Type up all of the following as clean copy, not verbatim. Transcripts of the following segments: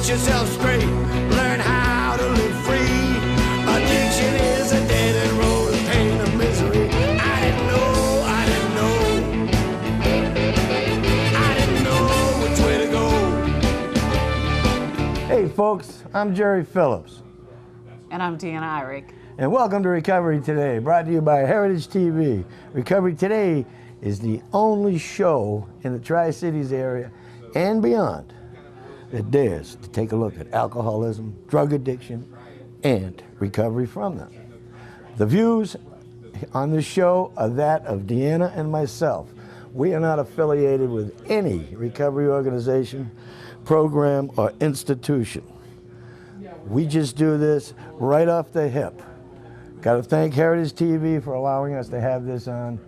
set yourself straight, learn how to live free. Addiction is a dead-end road of pain and misery. I didn't know which way to go. Hey folks, I'm Jerry Phillips. And I'm Deanna Eyrick. And welcome to Recovery Today, brought to you by Heritage TV. Recovery Today is the only show in the Tri-Cities area and beyond that dares to take a look at alcoholism, drug addiction, and recovery from them. The views on this show are that of Deanna and myself. We are not affiliated with any recovery organization, program, or institution. We just do this right off the hip. Got to thank Heritage TV for allowing us to have this on.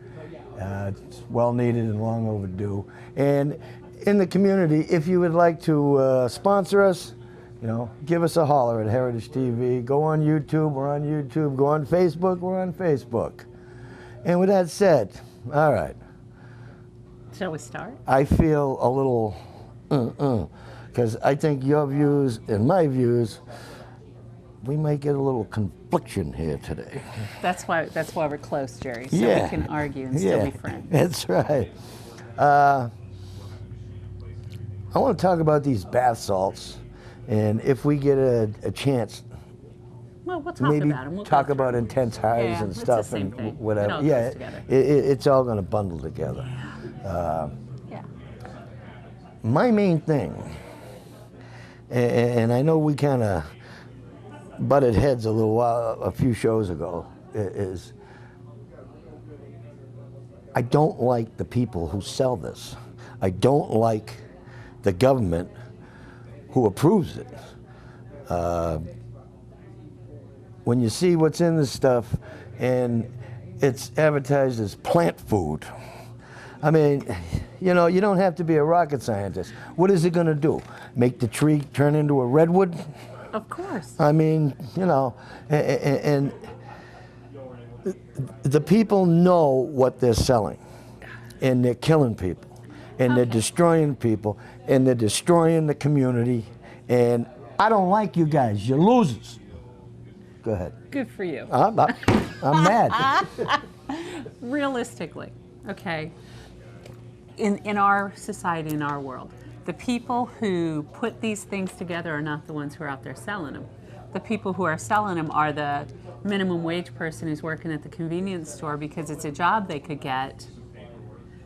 It's well needed and long overdue. And in the community, if you would like to sponsor us, you know, give us a holler at Heritage TV. Go on YouTube, we're on YouTube. Go on Facebook, we're on Facebook. And with that said, all right. Shall we start? I feel a little because I think your views and my views, we might get a little confliction here today. That's why we're close, Jerry, so yeah. we can argue and still be friends. That's right. I want to talk about these bath salts, and if we get a chance, well, we'll talk maybe about them. We'll talk about intense highs and stuff it's the same and thing. whatever. It all Yeah, goes together. It's all going to bundle together. Yeah. My main thing, and I know we kind of butted heads a few shows ago, is I don't like the people who sell this. I don't like the government who approves it. When you see what's in this stuff and it's advertised as plant food, I mean, you know, you don't have to be a rocket scientist. What is it going to do? Make the tree turn into a redwood? Of course. I mean, you know, and the people know what they're selling, and they're killing people, and they're destroying people, and they're destroying the community, and I don't like you guys. You're losers. Go ahead. Good for you. I'm mad. Realistically, okay, in our society, in our world, the people who put these things together are not the ones who are out there selling them. The people who are selling them are the minimum wage person who's working at the convenience store because it's a job they could get.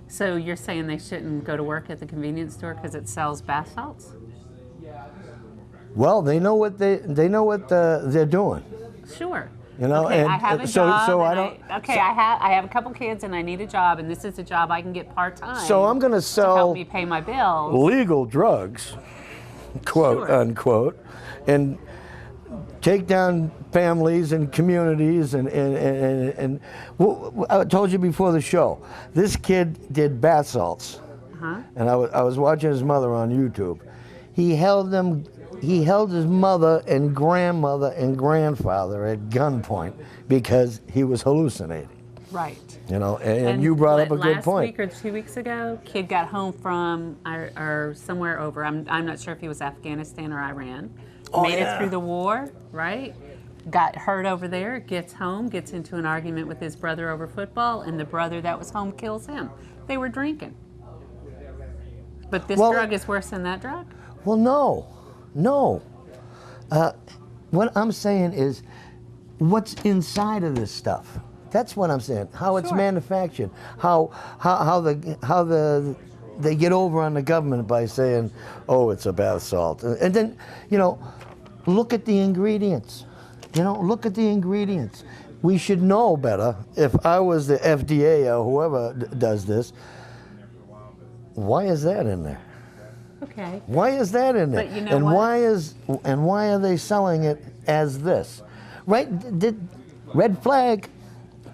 So you're saying they shouldn't go to work at the convenience store because it sells bath salts? Well, they know what they're doing. Sure. You know, okay, and I have a so job. I don't. I have a couple kids and I need a job, and this is a job I can get part-time. So I'm going to sell help me pay my bills. Legal drugs, quote unquote, and take down families and communities and I told you before the show, this kid did bath salts, and I was watching his mother on YouTube. He held his mother and grandmother and grandfather at gunpoint because he was hallucinating. Right. You know, and you brought up a good point. Last week or 2 weeks ago, kid got home from or somewhere over. I'm not sure if he was Afghanistan or Iran. Made it through the war, right? Got hurt over there, gets home, gets into an argument with his brother over football, and the brother that was home kills him. They were drinking. But this drug is worse than that drug? Well, no. What I'm saying is what's inside of this stuff. That's what I'm saying. How it's manufactured. How they get over on the government by saying, oh, it's a bath salt. And then, you know, look at the ingredients. You know, look at the ingredients. We should know better. If I was the FDA or whoever does this, why is that in there? Okay. Why is that in there? But you know what? Why are they selling it as this? Right? Did red flag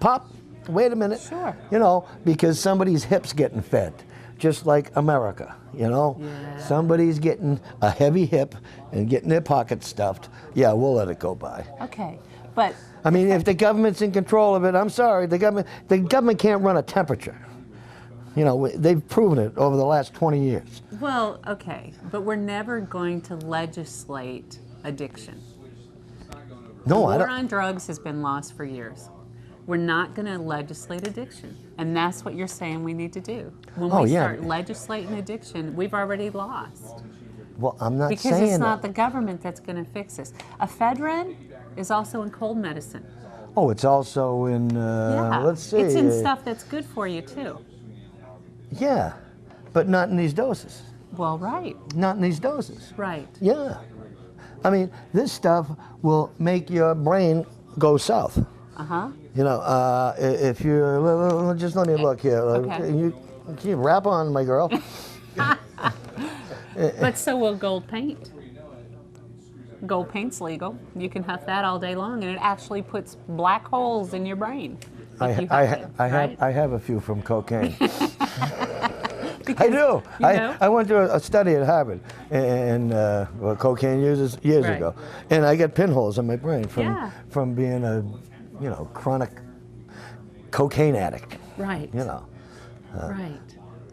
pop? Wait a minute. Sure. You know, because somebody's hips getting fed, just like America. You know, somebody's getting a heavy hip and getting their pocket stuffed. Yeah, we'll let it go by. Okay, but I mean, if the government's in control of it, I'm sorry, the government can't run a temperature. You know, they've proven it over the last 20 years. Well, okay, but we're never going to legislate addiction. No, The I war don't. on drugs has been lost for years. We're not going to legislate addiction. And that's what you're saying we need to do. When Oh, we yeah. start legislating addiction, we've already lost. Well, I'm not Because saying it's not that. the government that's going to fix this. Ephedrine is also in cold medicine. Oh, it's also in, Yeah. let's see. It's in stuff that's good for you, too. Yeah, but not in these doses. Well, right, Not in these doses. right. Yeah. I mean, this stuff will make your brain go south. Uh-huh. You know, if you're, just let me look here. Okay. Can you rap on, my girl? But so will gold paint. Gold paint's legal. You can huff that all day long, and it actually puts black holes in your brain. if you huff it, right? I have a few from cocaine. Because, I do. you know, I went to a study at Harvard and cocaine users years Right. ago, and I got pinholes in my brain Yeah. from being a, you know, chronic cocaine addict. right, You know, right.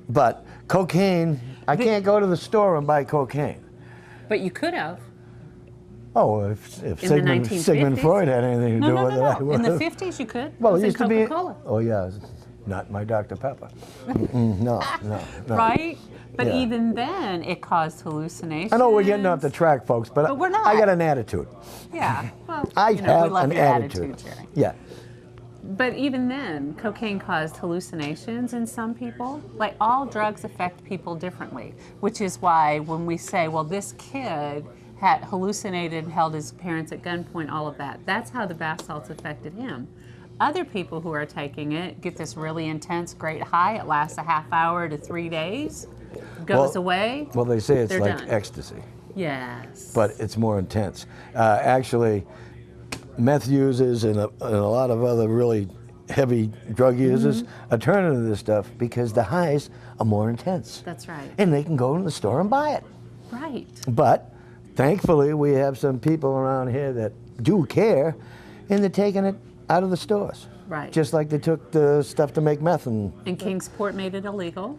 but cocaine, I can't go to the store and buy cocaine. But you could have. Oh, if In the Sigmund 1950s? Freud had anything to do with it, I would In the have. 50s, you could. Well, it it was used in to be. Coca-Cola. Oh yeah, not my Dr. Pepper. No. Right? But Yeah. even then, it caused hallucinations. I know we're getting off the track, folks, but we're not. I got an attitude. Yeah. Well, I you know, we have love an your attitude. Jerry. Yeah. But even then, cocaine caused hallucinations in some people. Like, all drugs affect people differently, which is why when we say, well, this kid had hallucinated and held his parents at gunpoint, all of that, that's how the bath salts affected him. Other people who are taking it get this really intense, great high. It lasts a half hour to 3 days, goes away. Well, they say it's They're like done. ecstasy, Yes. but it's more intense. Actually, meth users and a lot of other really heavy drug users are turning to this stuff because the highs are more intense. That's right. And they can go to the store and buy it. Right. But thankfully, we have some people around here that do care, and they're taking it out of the stores. Right. Just like they took the stuff to make meth and And Kingsport made it illegal.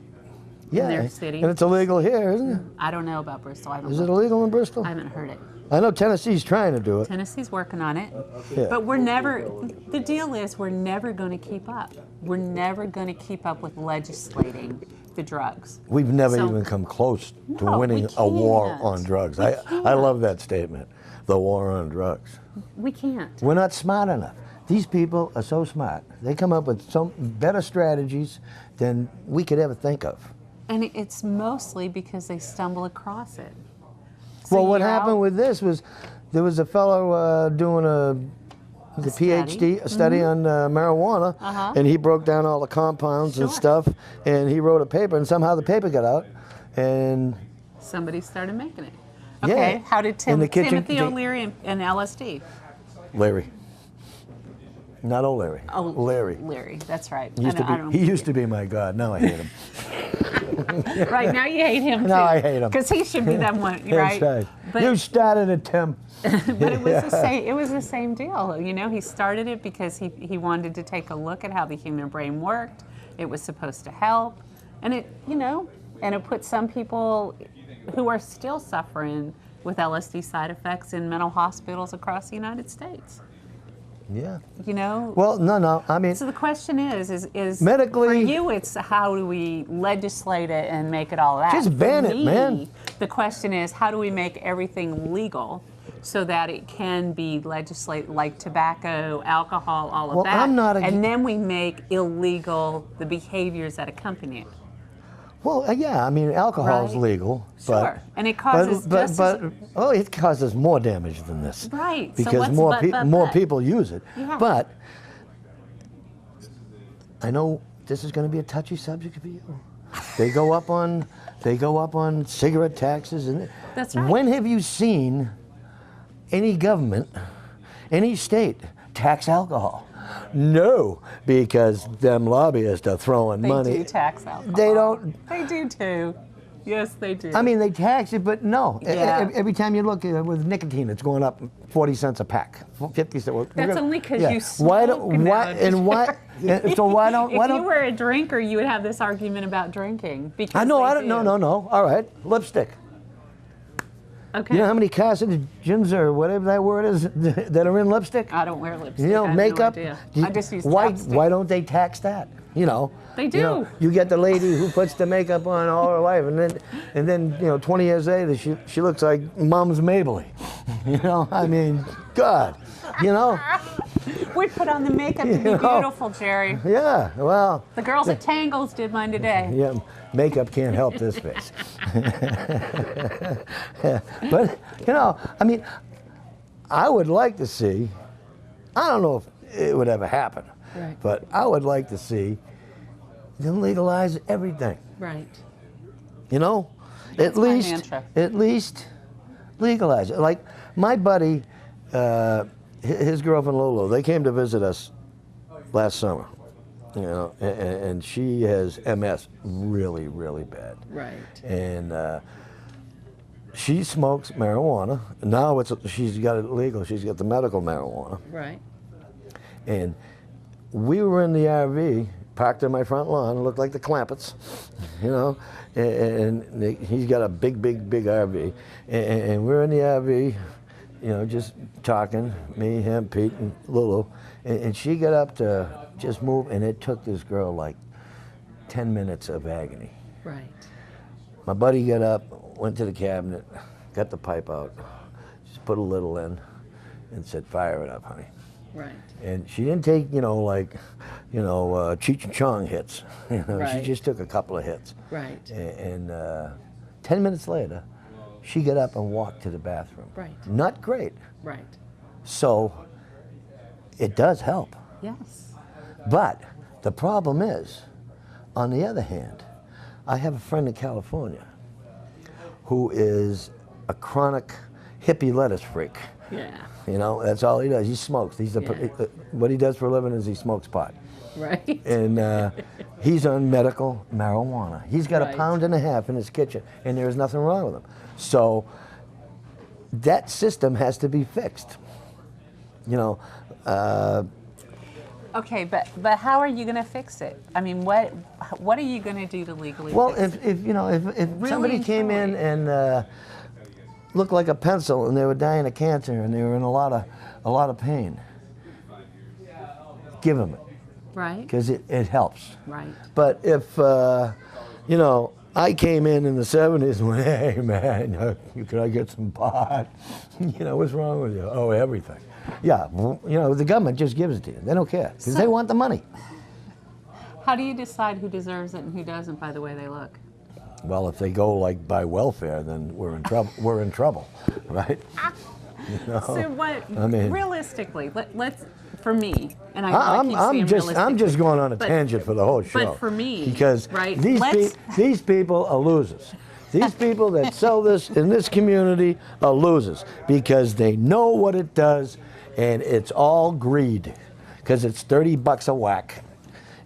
yeah, their city. and it's illegal here, isn't it? I don't know about Bristol. I haven't Is it looked. illegal in Bristol? I haven't heard it. I know Tennessee's trying to do it. Tennessee's working on it. Yeah. But we're never, the deal is we're never going to keep up. We're never going to keep up with legislating the drugs. We've never So- even come close to No, we winning a war can't. on drugs. We I can't. love that statement, the war on drugs. We can't. We're not smart enough. These people are so smart. They come up with some better strategies than we could ever think of. And it's mostly because they stumble across it. So Well, what you're happened out- with this was there was a fellow doing a PhD, a study on marijuana, Uh-huh. and he broke down all the compounds and Sure. stuff, and he wrote a paper, and somehow the paper got out, and Somebody started making it. Yeah. Okay, how did In the kitchen- Timothy the- O'Leary and LSD? Larry. Not O'Leary. Oh, Larry. Larry, that's right. He used, I don't he used to be my god. Now I hate him. Right, now you hate him too. Now I hate him. Because he should be that one, right? That's right. But, You started it, Tim. but it was the same. It was the same deal. You know, he started it because he wanted to take a look at how the human brain worked. It was supposed to help, and it, you know, and it put some people who are still suffering with LSD side effects in mental hospitals across the United States. Yeah. You know. Well, no. I mean, So the question is Medically- for you, it's how do we legislate it and make it all that? Just ban For it, me, man. The question is, how do we make everything legal so that it can be legislated, like tobacco, alcohol, all of Well, that, I'm not and then we make illegal the behaviors that accompany it. well, yeah. I mean, alcohol's Right. legal, Sure, and it causes just as- it causes more damage than this. Right. So Because what's more but? more people use it. Yeah. But I know this is going to be a touchy subject for you. They go up on cigarette taxes, and That's right. When have you seen any government, any state tax alcohol? No, because them lobbyists are throwing They money. do tax alcohol. They don't. They do too. Yes, they do. I mean, they tax it, but no. Yeah. Every time you look with nicotine, it's going up 40 cents a pack, 50 cents. That's only because you Why smoke don't? Why and why? So why don't? If you were a drinker, you would have this argument about drinking. Because I know. they I don't. do. No. All right, lipstick. Okay. You know how many carcinogens or whatever that word is that are in lipstic? I don't wear lipstick. You know, I have makeup. No idea. I just use why? chapstick. Why don't they tax that? You know. They do. You know, you get the lady who puts the makeup on all her life, and then 20 years later, she looks like Mom's Mabley. You know, I mean, God, you know. We put on the makeup to be beautiful, Jerry. Yeah, well. The girls at Tangles did mine today. Yeah, makeup can't help this face. But, I mean, I would like to see, I don't know if it would ever happen, Right. but I would like to see them legalize everything. Right. At my least legalize it. Like my buddy, his girlfriend Lolo, they came to visit us last summer, and she has MS really, really bad. Right. And she smokes marijuana. Now she's got it legal. She's got the medical marijuana. Right. And we were in the RV, parked in my front lawn, looked like the Clampetts, and he's got a big RV. And we're in the RV, just talking, me, him, Pete, and Lulu. And she got up to just move, and it took this girl like 10 minutes of agony. Right. My buddy got up, went to the cabinet, got the pipe out, just put a little in, and said, "Fire it up, honey." Right. And she didn't take, Cheech and Chong hits. Right. She just took a couple of hits. Right. And 10 minutes later, she got up and walked to the bathroom. Right. Not great. Right. So it does help. Yes. But the problem is, on the other hand, I have a friend in California who is a chronic hippie lettuce freak. Yeah. That's all he does. He smokes. What he does for a living is he smokes pot. Right. And he's on medical marijuana. He's got Right. a pound and a half in his kitchen, and there's nothing wrong with him. So that system has to be fixed. Okay, but how are you going to fix it? I mean, what are you going to do to legally Well, fix it? if Really somebody came in and looked like a pencil, and they were dying of cancer, and they were in a lot of pain, give them it, Right. because it helps. Right. But if I came in the 70s and went, "Hey man, could I get some pot?" What's wrong with you? Oh, everything. Yeah, the government just gives it to you. They don't care because they want the money. How do you decide who deserves it and who doesn't by the way they look? Well, if they go like by welfare, then we're in trouble. We're in trouble, right? So what? I mean, realistically, let's. For me, and I keep saying realistically. I'm just going on a but- tangent for the whole show. But for me, because right? these people are losers. These people that sell this in this community are losers because they know what it does, and it's all greed, because it's $30 a whack,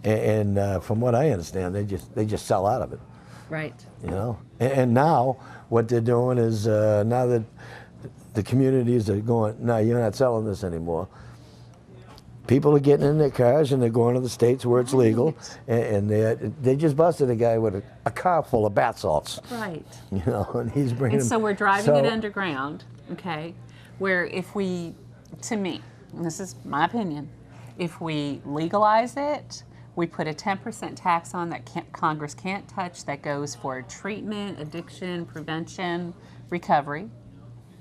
and from what I understand, they just sell out of it. Right. And now what they're doing is now that the communities are going, "No, you're not selling this anymore." People are getting in their cars and they're going to the states where it's legal, and they just busted a guy with a car full of bath salts. Right. And he's bringing. And so we're driving it underground, okay? Where to me, and this is my opinion, if we legalize it, we put a 10% tax on that Congress can't touch, that goes for treatment, addiction, prevention, recovery.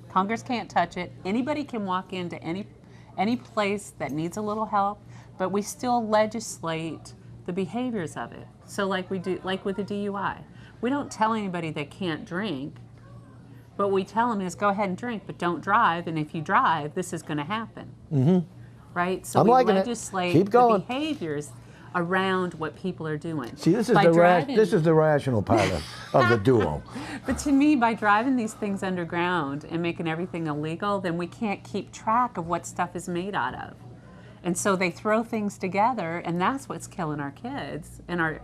Congress can't touch it. Anybody can walk into any place that needs a little help, but we still legislate the behaviors of it. So like we do, like with the DUI, we don't tell anybody they can't drink, but we tell them is go ahead and drink, but don't drive, and if you drive, this is going to happen. Mm-hmm. Right? So I'm we liking legislate Keep going. the behaviors around what people are doing. See, this is By the rational part of the duo. But to me, by driving these things underground and making everything illegal, then we can't keep track of what stuff is made out of. And so they throw things together, and that's what's killing our kids and our,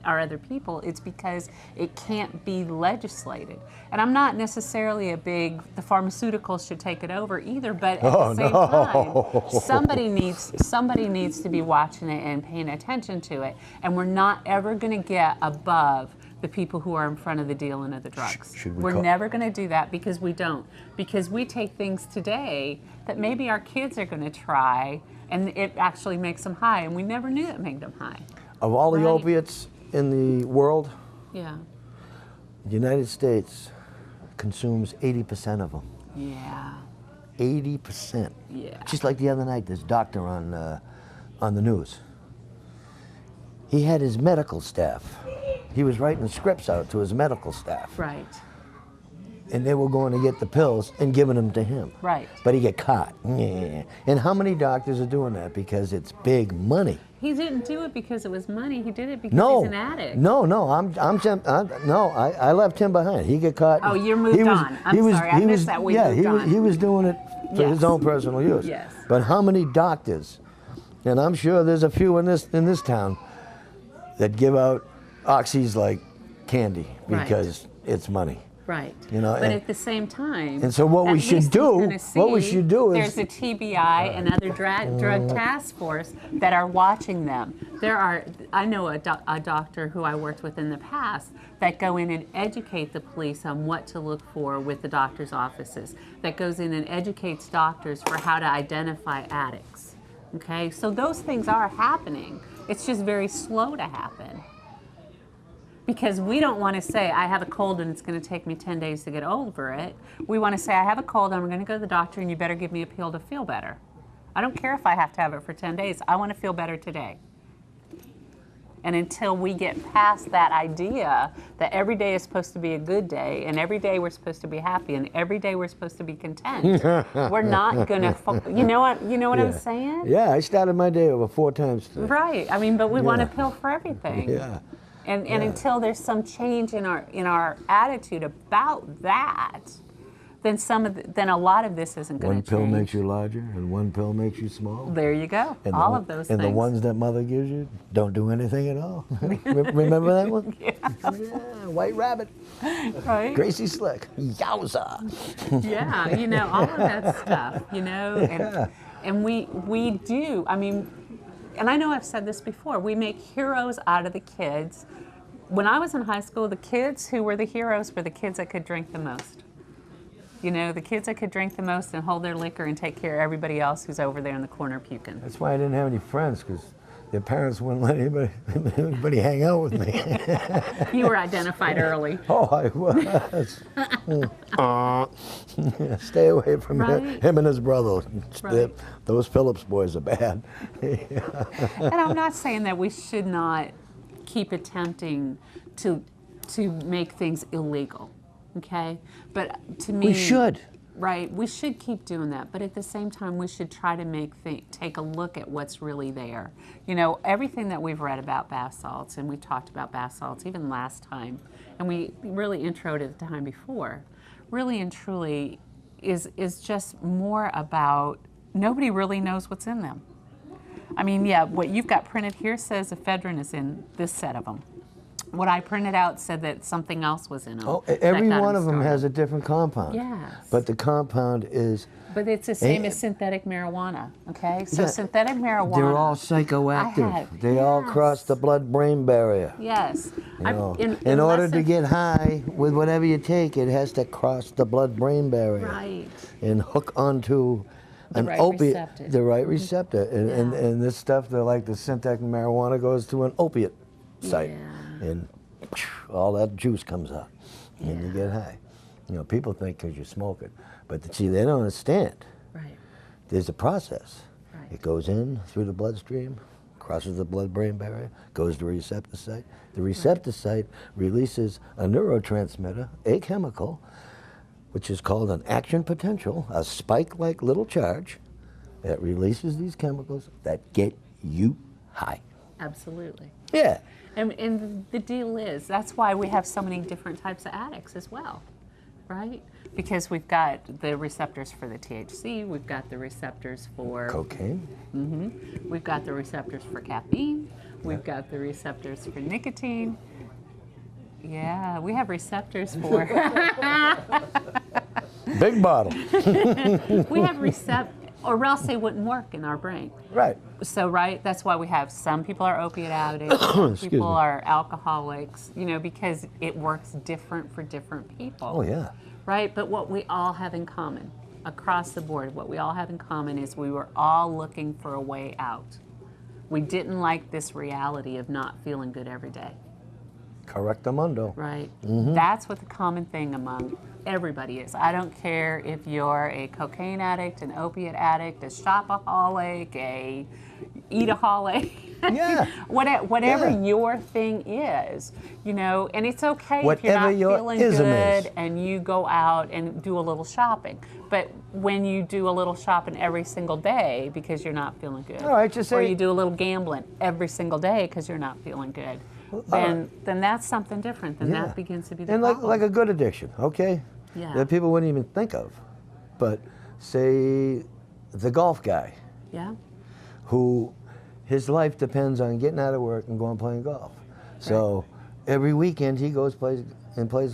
are other people, it's because it can't be legislated. And I'm not necessarily the pharmaceuticals should take it over either, but at the same time, somebody needs to be watching it and paying attention to it. And we're not ever going to get above the people who are in front of the dealing of the drugs. We're never going to do that because we don't. Because we take things today that maybe our kids are going to try, and it actually makes them high, and we never knew it made them high. Of all the opiates in the world, yeah, the United States consumes 80% of them. Yeah. 80%. Yeah. Just like the other night, this doctor on the news. He had his medical staff. He was writing scripts out to his medical staff. Right. And they were going to get the pills and giving them to him. Right. But he get caught. Yeah. And how many doctors are doing that? Because it's big money. He didn't do it because it was money. He did it because he's an addict. No. I left him behind. He get caught. Oh, you're moved on. I'm sorry, I missed that. We moved on. He was doing it for his own personal use. Yes. But how many doctors? And I'm sure there's a few in this town that give out oxys like candy because it's money. Right. You know, but at the same time, and so what we should do is there's a TBI and other drug task force that are watching them. I know a doctor who I worked with in the past that go in and educate the police on what to look for with the doctor's offices, that goes in and educates doctors for how to identify addicts. Okay, so those things are happening. It's just very slow to happen. Because we don't want to say, I have a cold and it's going to take me 10 days to get over it. We want to say, I have a cold and I'm going to go to the doctor and you better give me a pill to feel better. I don't care if I have to have it for 10 days. I want to feel better today. And until we get past that idea that every day is supposed to be a good day and every day we're supposed to be happy and every day we're supposed to be content, we're not going to, you know what I'm saying? Yeah, I started my day over 4 times today. Right. I mean, but we want a pill for everything. Yeah. And until there's some change in our attitude about that, then a lot of this isn't going to change. One pill makes you larger, and one pill makes you small. There you go. And all of those things. And the ones that mother gives you don't do anything at all. Remember that one? Yeah. Yeah, White Rabbit. Right. Gracie Slick. Yowza. Yeah, all of that stuff, and we do. I mean, and I know I've said this before, we make heroes out of the kids. When I was in high school, the kids who were the heroes were the kids that could drink the most. The kids that could drink the most and hold their liquor and take care of everybody else who's over there in the corner puking. That's why I didn't have any friends, because their parents wouldn't let anybody hang out with me. You were identified early. Oh, I was. Stay away from him and his brother. Right. Those Phillips boys are bad. And I'm not saying that we should not keep attempting to make things illegal, okay? But to me, we should. Right, we should keep doing that, but at the same time, we should try to take a look at what's really there. Everything that we've read about bath salts, and we talked about bath salts even last time, and we really introed it the time before, really and truly is just more about nobody really knows what's in them. I mean, yeah, what you've got printed here says ephedrine is in this set of them. What I printed out said that something else was in them. Oh, every one of them has a different compound. Yes. But the compound is... But it's the same as synthetic marijuana, okay? So synthetic marijuana... They're all psychoactive. They all cross the blood-brain barrier. Yes. In order to get high with whatever you take, it has to cross the blood-brain barrier. Right. And hook onto an opiate. The right receptor. And this stuff, like the synthetic marijuana, goes to an opiate site. Yeah. And all that juice comes out, and you get high. People think because you smoke it, but see, they don't understand. Right. There's a process. Right. It goes in through the bloodstream, crosses the blood-brain barrier, goes to a receptor site. The receptor site releases a neurotransmitter, a chemical, which is called an action potential, a spike-like little charge that releases these chemicals that get you high. Absolutely. Yeah. And the deal is, that's why we have so many different types of addicts as well, right? Because we've got the receptors for the THC, we've got the receptors for cocaine. We've got the receptors for caffeine, We've got the receptors for nicotine. Yeah, we have receptors for. Big bottle. We have or else they wouldn't work in our brain. Right. So, right, that's why we have some people are opiate addicts, some people are alcoholics, you know, because it works different for different people. Oh, yeah. Right, but what we all have in common, across the board, what we all have in common is we were all looking for a way out. We didn't like this reality of not feeling good every day. Correctamundo. Right. That's what the common thing among everybody is. I don't care if you're a cocaine addict, an opiate addict, a shopaholic, a eataholic. Yeah. Whatever your thing is, you know, and it's okay if Whatever you're your not feeling ism good is. and you go out and do a little shopping. But when you do a little shopping every single day because you're not feeling good, All right, just or say- you do a little gambling every single day because you're not feeling good, then that's something different. Then that begins to be the and problem. like a good addiction, okay? Yeah. That people wouldn't even think of. But say the golf guy Yeah. who his life depends on getting out of work and going playing golf. So every weekend he goes plays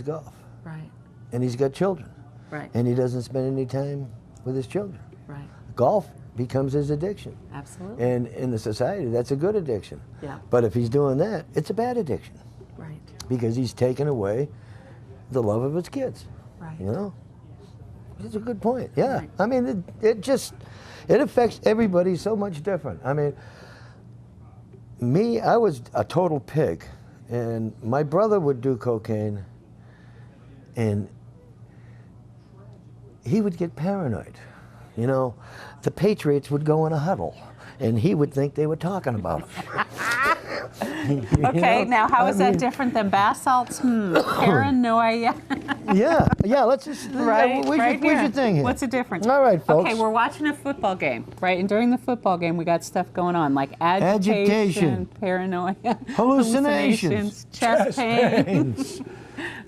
golf. Right. And he's got children. Right. And he doesn't spend any time with his children. Right. Golf becomes his addiction. Absolutely. And in the society, that's a good addiction. Yeah. But if he's doing that, it's a bad addiction Right. because he's taken away the love of his kids. Right. You know? It's a good point. Yeah. Right. I mean, it affects everybody so much different. I mean, me, I was a total pig. And my brother would do cocaine and he would get paranoid. You know, the Patriots would go in a huddle and he would think they were talking about him. Okay, now how is that mean- different than bath salts? Paranoia. Yeah, let's just, Right, where's right your here. thing here? What's the difference? All right, folks. Okay, we're watching a football game, right? And during the football game, we got stuff going on like agitation. Paranoia, Hallucinations, chest pains.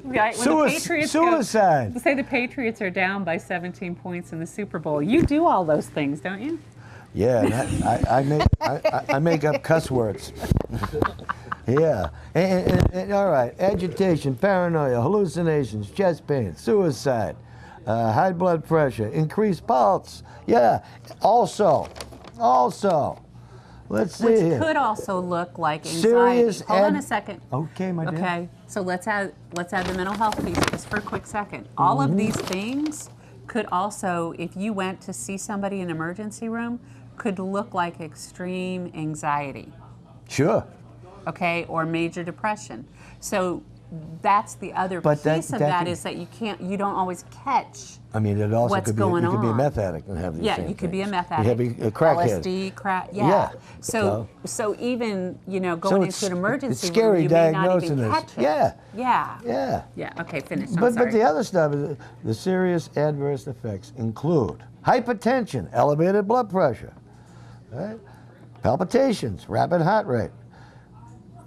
Right, when the Patriots suicide. say the Patriots are down by 17 points in the Super Bowl. You do all those things, don't you? Yeah, I make up cuss words. Yeah, and all right, agitation, paranoia, hallucinations, chest pain, suicide, high blood pressure, increased pulse. Yeah, also, let's see Which here. could also look like anxiety. Serious Hold on a second. Okay, my dear. Okay, so let's add the mental health piece just for a quick second. All of these things could also, if you went to see somebody in an emergency room, could look like extreme anxiety, Sure. okay, or major depression. So that's the other But that- piece of that that can- is that you don't always catch. I mean, it also What's could be going you could be a on? meth addict and have these Yeah, same you could be a things. meth You addict. could be a crackhead. LSD, crack, Yeah. yeah. So even, going it's- into an emergency it's scary room, you may not diagnosing even this. catch it. Yeah. Yeah. Yeah. Yeah, okay, finish. I'm But sorry. the other stuff is the serious adverse effects include hypertension, elevated blood pressure, right? Palpitations, rapid heart rate,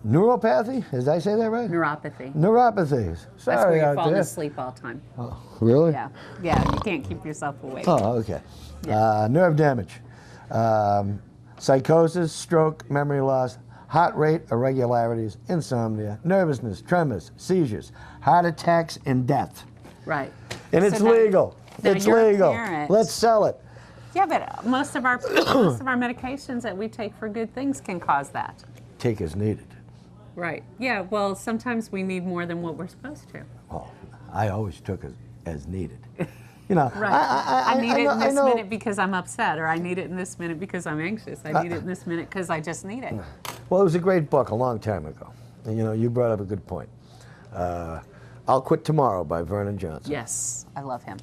neuropathy. Did I say that right? Neuropathy. Neuropathies. That's where Sorry you're out falling there. asleep all the time. Oh, really? Yeah, you can't keep yourself awake. Oh, okay. Yeah. Nerve damage, psychosis, stroke, memory loss, heart rate irregularities, insomnia, nervousness, tremors, seizures, heart attacks, and death. Right. And it's So now- legal. now It's you're a legal. parent. Let's sell it. Yeah, but most of our medications that we take for good things can cause that. Take as needed. Right. Yeah, well, sometimes we need more than what we're supposed to. Well, I always took it as needed. You know, Right. I need it in this minute because I'm upset, or I need it in this minute because I'm anxious. I need it in this minute because I just need it. Well, it was a great book a long time ago. And, you brought up a good point. I'll Quit Tomorrow by Vernon Johnson. Yes, I love him.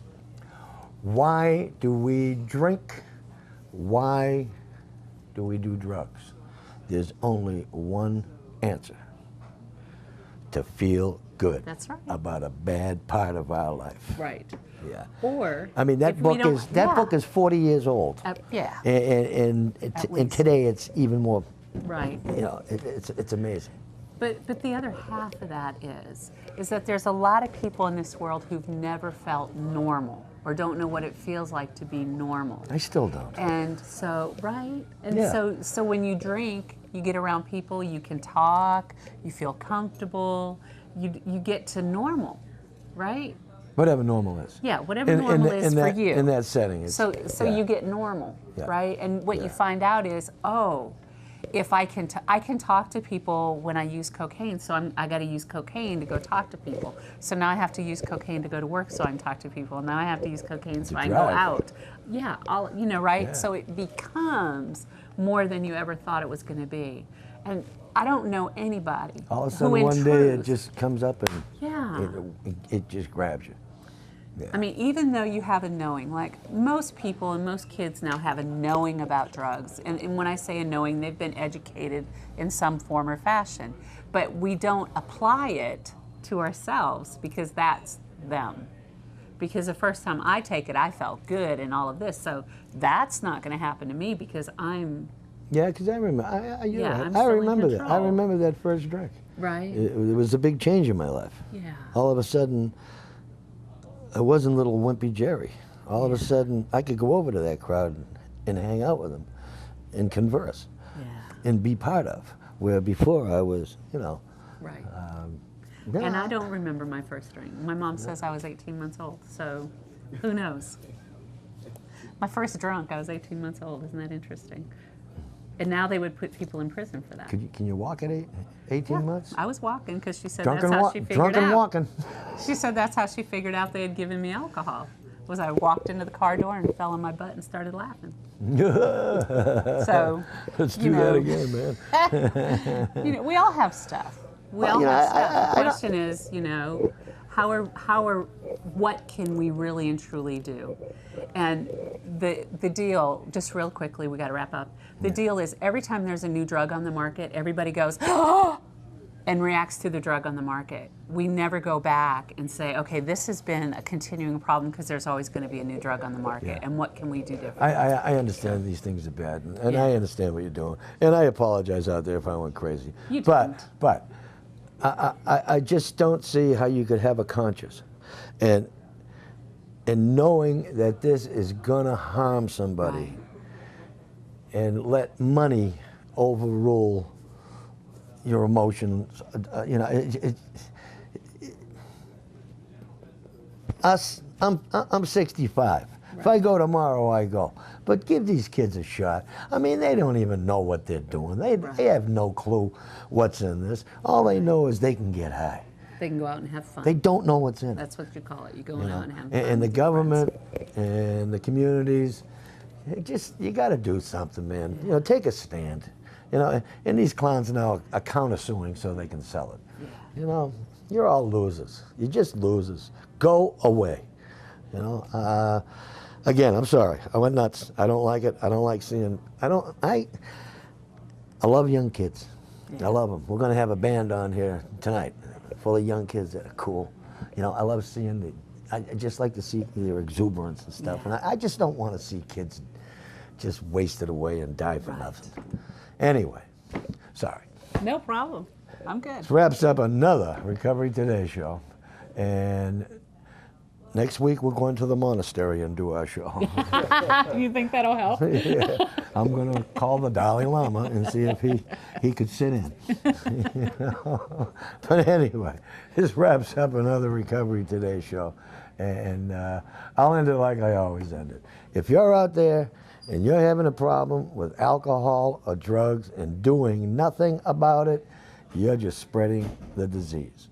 Why do we drink? Why do we do drugs? There's only one answer. To feel good. That's right. About a bad part of our life. Right. Yeah. Or I mean, if we don't- yeah. book is 40 years old. Yeah. And least. today it's even more. Right. It's amazing. But the other half of that is that there's a lot of people in this world who've never felt normal or don't know what it feels like to be normal. I still don't. And so, right? And Yeah. so when you drink, You get around people, you can talk, you feel comfortable, you get to normal, right? Whatever normal is. Yeah, whatever normal is for you. In that setting. So you get normal, right? And what you find out is, oh, if I can talk to people when I use cocaine, so I got to use cocaine to go talk to people. So now I have to use cocaine to go to work, so I can talk to people. Now I have to use cocaine so I can go out. Yeah, right? Yeah. So it becomes more than you ever thought it was going to be. And I don't know anybody all of a sudden one day it just comes up and it just grabs you. Yeah. I mean, even though you have a knowing, like most people and most kids now have a knowing about drugs. And when I say a knowing, they've been educated in some form or fashion. But we don't apply it to ourselves because that's them. Because the first time I take it, I felt good and all of this. So that's not going to happen to me because I'm... Yeah, because I remember, I remember that. I remember that first drink. Right. It was a big change in my life. Yeah. All of a sudden, I wasn't little wimpy Jerry. All of a sudden, I could go over to that crowd and hang out with them and converse and be part of, where before I was, Right. And I don't remember my first drink. My mom says I was 18 months old, so who knows? My first drunk, I was 18 months old. Isn't that interesting? And now they would put people in prison for that. Can you walk at 18 months? I was walking because she said Drunk that's how she figured drunk and out. walking. She said that's how she figured out they had given me alcohol. Was I walked into the car door and fell on my butt and started laughing. So let's do that again, man. We all have stuff. We all have stuff. The question is, what can we really and truly do? And the deal, just real quickly, we got to wrap up. The deal is every time there's a new drug on the market, everybody goes, oh, and reacts to the drug on the market. We never go back and say, okay, this has been a continuing problem because there's always going to be a new drug on the market, and what can we do differently? I understand these things are bad, and I understand what you're doing, and I apologize out there if I went crazy. You didn't. But I just don't see how you could have a conscience, and knowing that this is gonna harm somebody, and let money overrule your emotions. I'm 65. Right. If I go tomorrow, I go. But give these kids a shot. I mean, they don't even know what they're doing. They have no clue what's in this. All they know is they can get high. They can go out and have fun. They don't know what's in it. That's what you call it. You go out and have fun. And the government and the communities, you got to do something, man. Take a stand. And these clowns now are countersuing so they can sell it. Yeah. You're all losers. You're just losers. Go away. Again, I'm sorry. I went nuts. I don't like it. I don't like seeing. I love young kids. Yeah. I love them. We're going to have a band on here tonight, full of young kids that are cool. I love seeing I just like to see their exuberance and stuff. Yeah. And I just don't want to see kids just wasted away and die for nothing. Anyway, sorry. No problem. I'm good. This wraps up another Recovery Today show. And next week we're going to the monastery and do our show. You think that'll help? Yeah. I'm going to call the Dalai Lama and see if he could sit in. But anyway, this wraps up another Recovery Today show. And I'll end it like I always end it. If you're out there and you're having a problem with alcohol or drugs and doing nothing about it, you're just spreading the disease.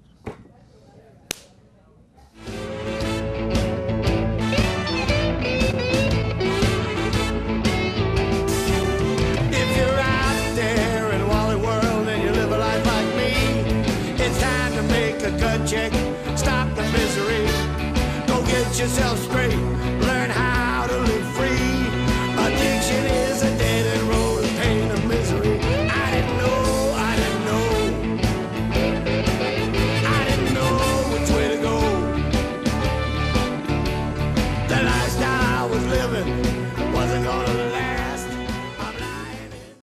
If you're out there in Wally World and you live a life like me, it's time to make a gut check, stop the misery, go get yourself straight.